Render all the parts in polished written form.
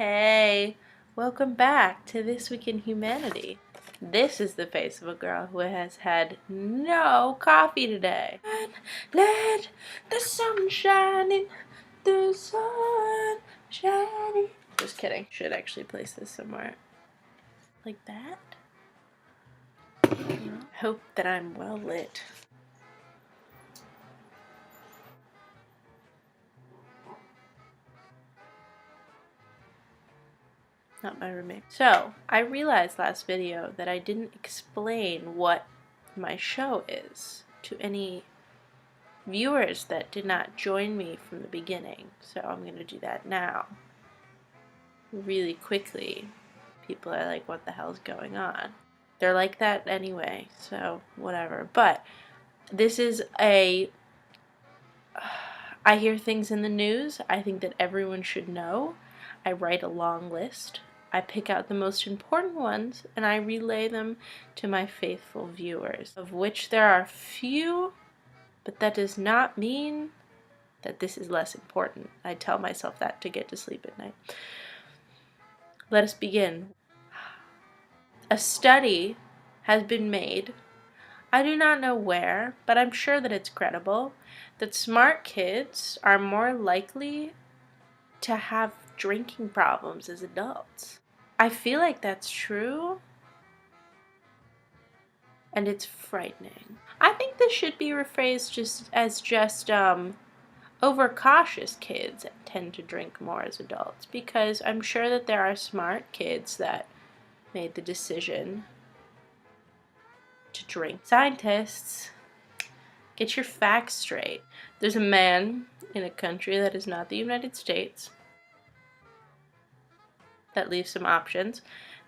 Hey, welcome back to This Week in Humanity. This is the face of a girl who has had no coffee today. Let the sun shine in, the sun shining. Just kidding. Should actually place this somewhere like that. Hope that I'm well lit. Not my roommate. So, I realized last video that I didn't explain what my show is to any viewers that did not join me from the beginning. So I'm going to do that now. Really quickly. People are like, what the hell's going on? They're like that anyway, so whatever. But this is I hear things in the news I think that everyone should know. I write a long list. I pick out the most important ones and I relay them to my faithful viewers, of which there are few, but that does not mean that this is less important. I tell myself that to get to sleep at night. Let us begin. A study has been made, I do not know where, but I'm sure that it's credible, that smart kids are more likely to have drinking problems as adults. I feel like that's true, and it's frightening. I think this should be rephrased as overcautious kids tend to drink more as adults, because I'm sure that there are smart kids that made the decision to drink. Scientists, get your facts straight. There's a man in a country that is not the United States that leaves some options,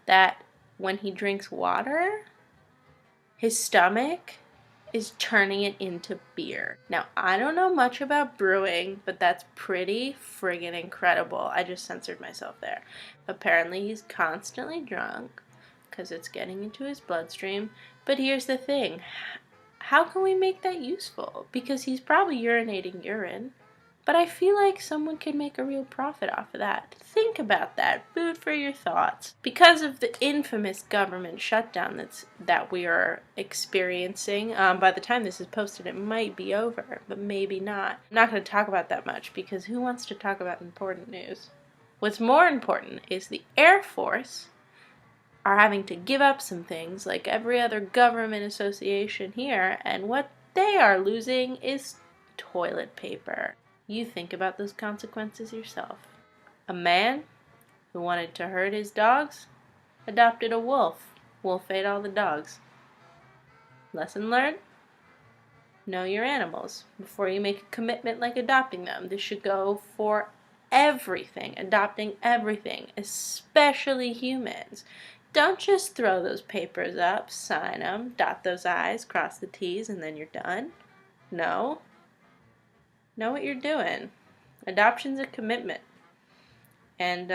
that when he drinks water, his stomach is turning it into beer. Now, I don't know much about brewing, but that's pretty friggin' incredible. I just censored myself there. Apparently, he's constantly drunk because it's getting into his bloodstream. But here's the thing. How can we make that useful? Because he's probably urinating urine. But I feel like someone could make a real profit off of that. Think about that. Food for your thoughts. Because of the infamous government shutdown that we are experiencing, by the time this is posted, it might be over, but maybe not. I'm not going to talk about that much because who wants to talk about important news? What's more important is the Air Force are having to give up some things like every other government association here, and what they are losing is toilet paper. You think about those consequences yourself. A man who wanted to herd his dogs adopted a wolf. Wolf ate all the dogs. Lesson learned? Know your animals before you make a commitment like adopting them. This should go for everything, adopting everything, especially humans. Don't just throw those papers up, sign them, dot those I's, cross the T's, and then you're done. No. Know what you're doing. Adoption's a commitment. And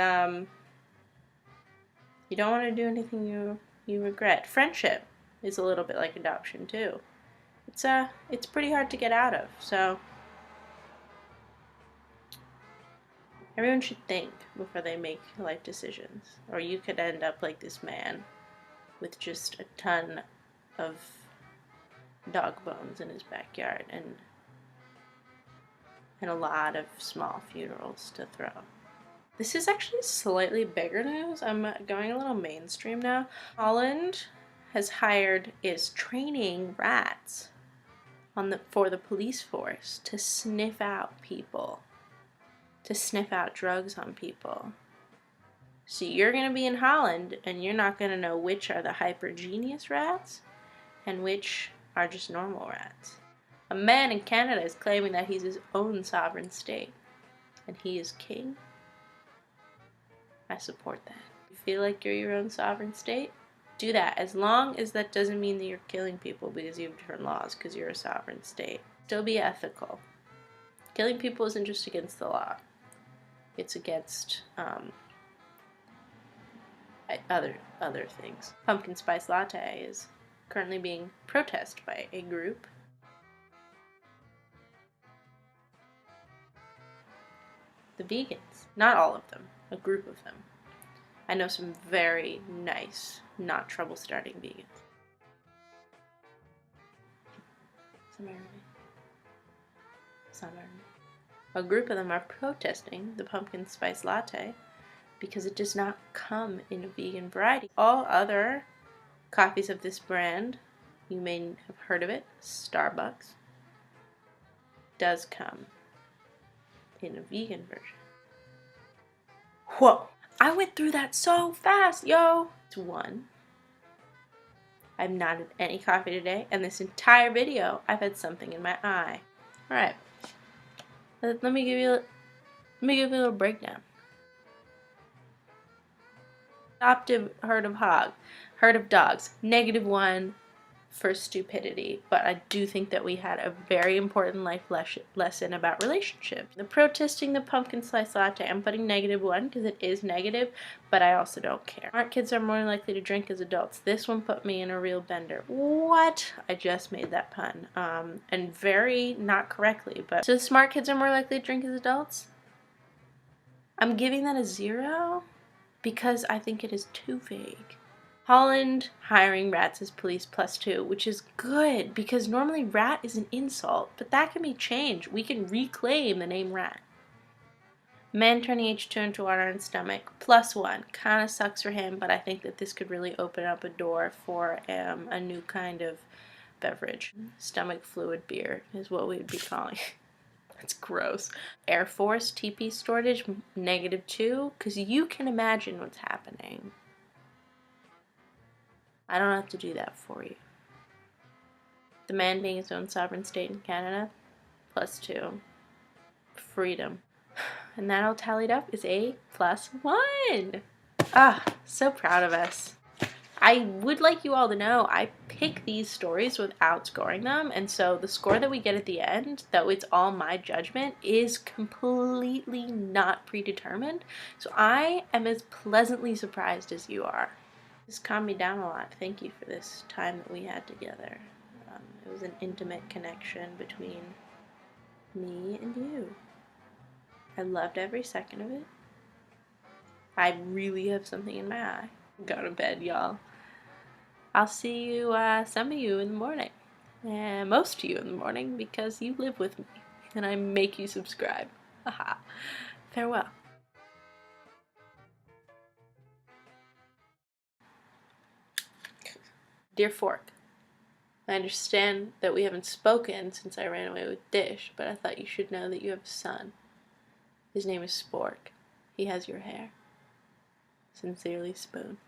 you don't want to do anything you regret. Friendship is a little bit like adoption too. It's pretty hard to get out of. So everyone should think before they make life decisions. Or you could end up like this man with just a ton of dog bones in his backyard and a lot of small funerals to throw. This is actually slightly bigger news. I'm going a little mainstream now. Holland is training rats for the police force to sniff out people, to sniff out drugs on people. So you're going to be in Holland and you're not going to know which are the hyper genius rats and which are just normal rats. A man in Canada is claiming that he's his own sovereign state, and he is king. I support that. You feel like you're your own sovereign state? Do that, as long as that doesn't mean that you're killing people because you have different laws because you're a sovereign state. Still be ethical. Killing people isn't just against the law. It's against other things. Pumpkin spice latte is currently being protested by a group. the vegans. Not all of them, a group of them. I know some very nice, not trouble starting vegans. A group of them are protesting the pumpkin spice latte because it does not come in a vegan variety. All other coffees of this brand, you may have heard of it, Starbucks, does come in a vegan version. Whoa! I went through that so fast, yo! It's one. I've not had any coffee today, and this entire video, I've had something in my eye. Alright. Let me give you a little breakdown. Adoptive herd of dogs, -1 for stupidity, but I do think that we had a very important life lesson about relationships. The protesting the pumpkin spice latte, I'm putting -1 because it is negative, but I also don't care. Smart kids are more likely to drink as adults. This one put me in a real bender. What? I just made that pun, and very not correctly, but so smart kids are more likely to drink as adults? I'm giving that a 0 because I think it is too vague. Holland hiring rats as police +2, which is good because normally rat is an insult, but that can be changed. We can reclaim the name rat. Man turning H2 into water and stomach +1. Kind of sucks for him, but I think that this could really open up a door for a new kind of beverage. Stomach fluid beer is what we would be calling it. That's gross. Air Force TP storage -2, because you can imagine what's happening. I don't have to do that for you. The man being his own sovereign state in Canada, +2. Freedom. And that all tallied up is a +1. Ah, so proud of us. I would like you all to know I pick these stories without scoring them, and so the score that we get at the end, though it's all my judgment, is completely not predetermined. So I am as pleasantly surprised as you are. This calmed me down a lot. Thank you for this time that we had together. It was an intimate connection between me and you. I loved every second of it. I really have something in my eye. Go to bed, y'all. I'll see you, some of you in the morning. And most of you in the morning because you live with me and I make you subscribe. Haha. Farewell. Dear Fork, I understand that we haven't spoken since I ran away with Dish, but I thought you should know that you have a son. His name is Spork. He has your hair. Sincerely, Spoon.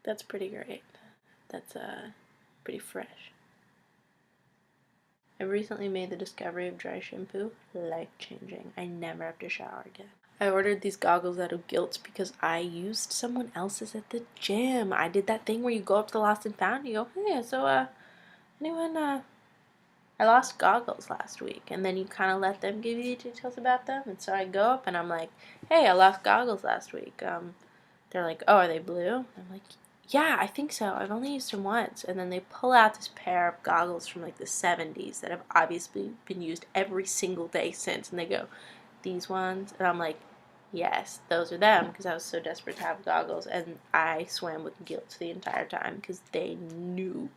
That's pretty great. That's pretty fresh. I recently made the discovery of dry shampoo. Life-changing. I never have to shower again. I ordered these goggles out of guilt because I used someone else's at the gym. I did that thing where you go up to the lost and found and you go, hey, so anyone, I lost goggles last week, and then you kind of let them give you the details about them, and so I go up and I'm like, hey, I lost goggles last week. They're like, oh, are they blue? I'm like, yeah, I think so. I've only used them once. And then they pull out this pair of goggles from like the 70s that have obviously been used every single day since, and they go, these ones? And I'm like, yes, those are them, because I was so desperate to have goggles, and I swam with guilt the entire time because they knew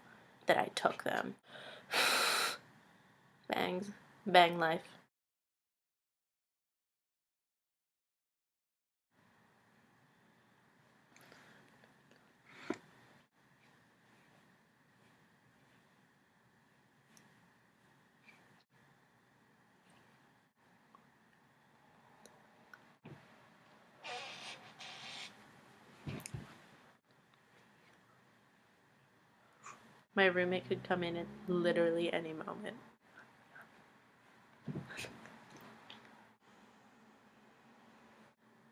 that I took them. Bangs. Bang life. My roommate could come in at literally any moment.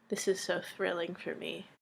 This is so thrilling for me.